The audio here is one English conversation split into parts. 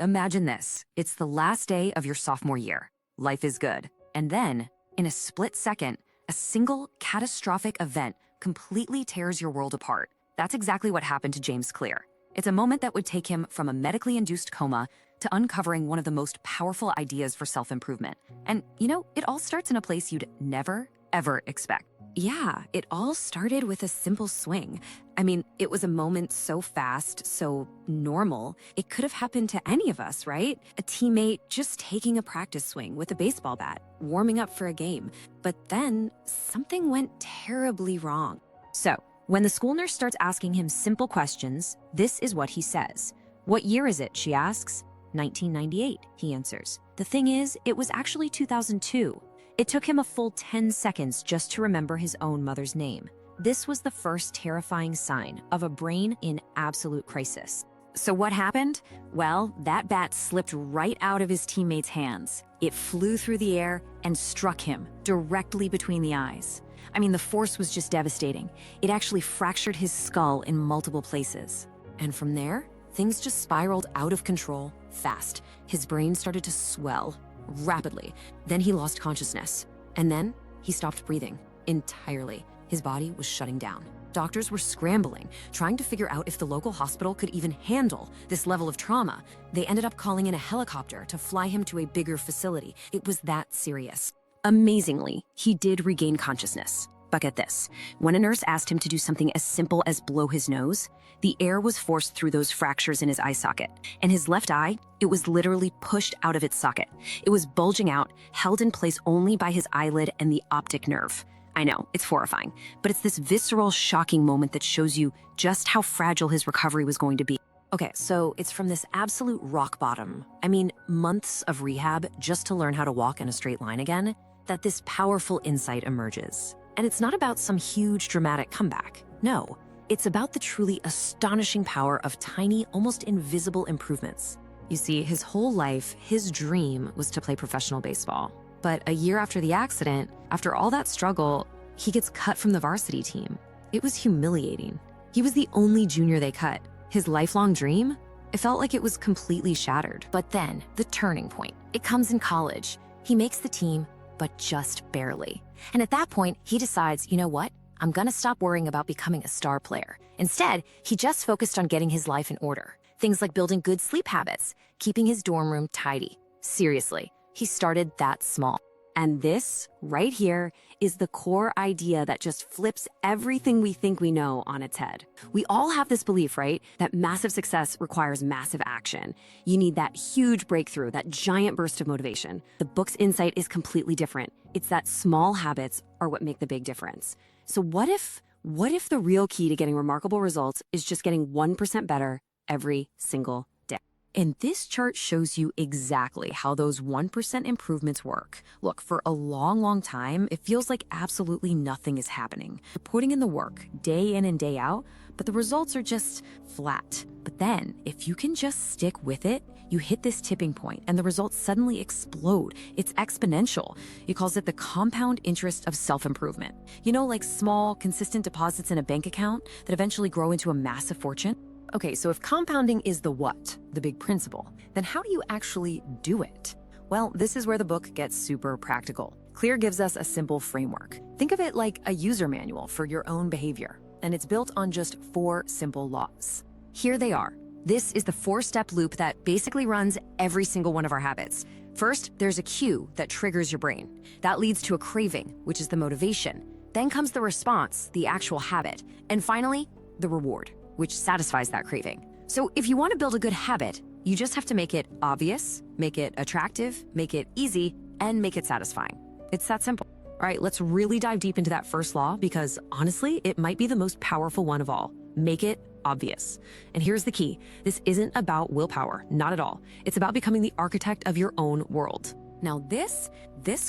Imagine this. It's the last day of your sophomore year. Life is good. And then, in a split second, a single catastrophic event completely tears your world apart. That's exactly what happened to James Clear. It's a moment that would take him from a medically induced coma to uncovering one of the most powerful ideas for self-improvement. And, it all starts in a place you'd never, ever expect. Yeah, it all started with a simple swing. I mean, it was a moment so fast, so normal. It could have happened to any of us, right? A teammate just taking a practice swing with a baseball bat, warming up for a game. But then something went terribly wrong. So, when the school nurse starts asking him simple questions, this is what he says. "What year is it?" she asks. 1998, he answers. The thing is, it was actually 2002. It took him a full 10 seconds just to remember his own mother's name. This was the first terrifying sign of a brain in absolute crisis. So what happened? Well, that bat slipped right out of his teammate's hands. It flew through the air and struck him directly between the eyes. I mean, the force was just devastating. It actually fractured his skull in multiple places. And from there, things just spiraled out of control fast. His brain started to swell rapidly. Then he lost consciousness. And then he stopped breathing entirely. His body was shutting down. Doctors were scrambling, trying to figure out if the local hospital could even handle this level of trauma. They ended up calling in a helicopter to fly him to a bigger facility. It was that serious. Amazingly, he did regain consciousness. But get this, when a nurse asked him to do something as simple as blow his nose, the air was forced through those fractures in his eye socket. And his left eye, it was literally pushed out of its socket. It was bulging out, held in place only by his eyelid and the optic nerve. I know, it's horrifying, but it's this visceral, shocking moment that shows you just how fragile his recovery was going to be. Okay, so it's from this absolute rock bottom, I mean, months of rehab just to learn how to walk in a straight line again, that this powerful insight emerges. And it's not about some huge dramatic comeback. No, it's about the truly astonishing power of tiny, almost invisible improvements. You see, his whole life, his dream was to play professional baseball. But a year after the accident, after all that struggle, he gets cut from the varsity team. It was humiliating. He was the only junior they cut. His lifelong dream? It felt like it was completely shattered. But then, the turning point. It comes in college. He makes the team, but just barely. And at that point, he decides, you know what? I'm gonna stop worrying about becoming a star player. Instead, he just focused on getting his life in order. Things like building good sleep habits, keeping his dorm room tidy. Seriously, he started that small. And this, right here, is the core idea that just flips everything we think we know on its head. We all have this belief, right? That massive success requires massive action. You need that huge breakthrough, that giant burst of motivation. The book's insight is completely different. It's that small habits are what make the big difference. So what if the real key to getting remarkable results is just getting 1% better every single day? And this chart shows you exactly how those 1% improvements work. Look, for a long, long time, it feels like absolutely nothing is happening. You're putting in the work day in and day out, but the results are just flat. But then, if you can just stick with it, you hit this tipping point and the results suddenly explode. It's exponential. He calls it the compound interest of self-improvement. You know, like small, consistent deposits in a bank account that eventually grow into a massive fortune? Okay, so if compounding is the what, the big principle, then how do you actually do it? Well, this is where the book gets super practical. Clear gives us a simple framework. Think of it like a user manual for your own behavior, and it's built on just 4 simple laws. Here they are. This is the 4-step loop that basically runs every single one of our habits. First, there's a cue that triggers your brain. That leads to a craving, which is the motivation. Then comes the response, the actual habit. And finally, the reward, which satisfies that craving. So if you want to build a good habit, you just have to make it obvious, make it attractive, make it easy, and make it satisfying. It's that simple. All right, let's really dive deep into that first law because honestly, it might be the most powerful one of all. Make it obvious. And here's the key. This isn't about willpower, not at all. It's about becoming the architect of your own world. Now this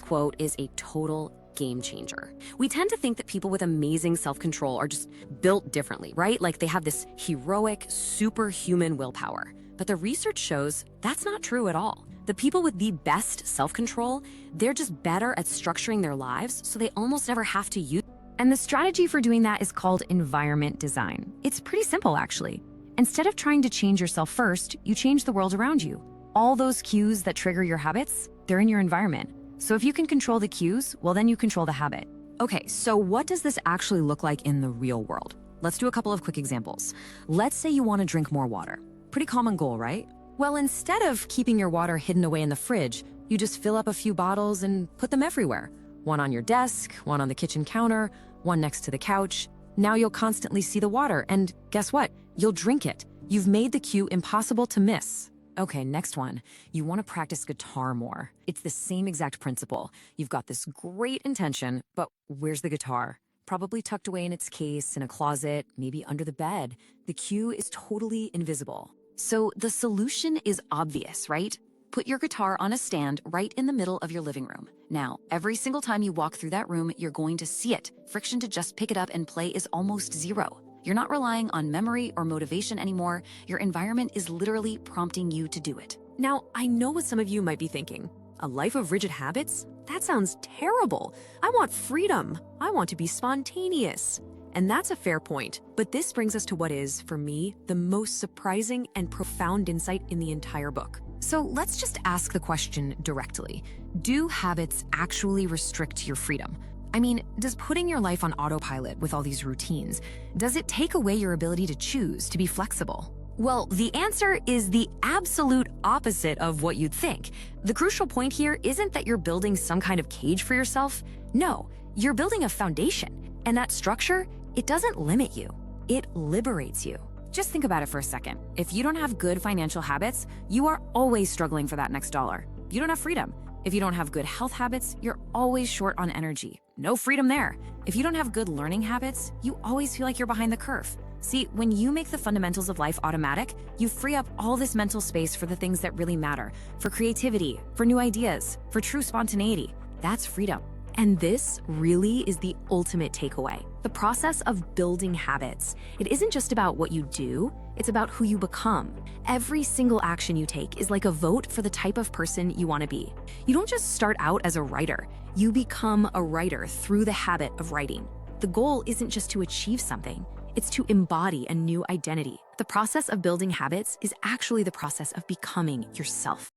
quote is a total game changer. We tend to think that people with amazing self-control are just built differently, right? Like they have this heroic, superhuman willpower. But the research shows that's not true at all. The people with the best self-control, they're just better at structuring their lives, so they almost never have to use. And the strategy for doing that is called environment design. It's pretty simple, actually. Instead of trying to change yourself first, you change the world around you. All those cues that trigger your habits, they're in your environment. So if you can control the cues, well, then you control the habit. Okay, so what does this actually look like in the real world? Let's do a couple of quick examples. Let's say you want to drink more water. Pretty common goal, right? Well, instead of keeping your water hidden away in the fridge, you just fill up a few bottles and put them everywhere. One on your desk, one on the kitchen counter, one next to the couch. Now you'll constantly see the water, and guess what? You'll drink it. You've made the cue impossible to miss. Okay, next one. You want to practice guitar more. It's the same exact principle. You've got this great intention, but where's the guitar? Probably tucked away in its case, in a closet, maybe under the bed. The cue is totally invisible. So the solution is obvious, right? Put your guitar on a stand right in the middle of your living room. Now, every single time you walk through that room, you're going to see it. Friction to just pick it up and play is almost zero. You're not relying on memory or motivation anymore. Your environment is literally prompting you to do it. Now, I know what some of you might be thinking. A life of rigid habits? That sounds terrible. I want freedom. I want to be spontaneous. And that's a fair point. But this brings us to what is, for me, the most surprising and profound insight in the entire book. So let's just ask the question directly. Do habits actually restrict your freedom? I mean, does putting your life on autopilot with all these routines, does it take away your ability to choose, to be flexible? Well, the answer is the absolute opposite of what you'd think. The crucial point here isn't that you're building some kind of cage for yourself. No, you're building a foundation. And that structure, it doesn't limit you. It liberates you. Just think about it for a second. If you don't have good financial habits, you are always struggling for that next dollar. You don't have freedom. If you don't have good health habits, you're always short on energy. No freedom there. If you don't have good learning habits, you always feel like you're behind the curve. See, when you make the fundamentals of life automatic, you free up all this mental space for the things that really matter, for creativity, for new ideas, for true spontaneity. That's freedom. And this really is the ultimate takeaway. The process of building habits. It isn't just about what you do, it's about who you become. Every single action you take is like a vote for the type of person you want to be. You don't just start out as a writer, you become a writer through the habit of writing. The goal isn't just to achieve something, it's to embody a new identity. The process of building habits is actually the process of becoming yourself.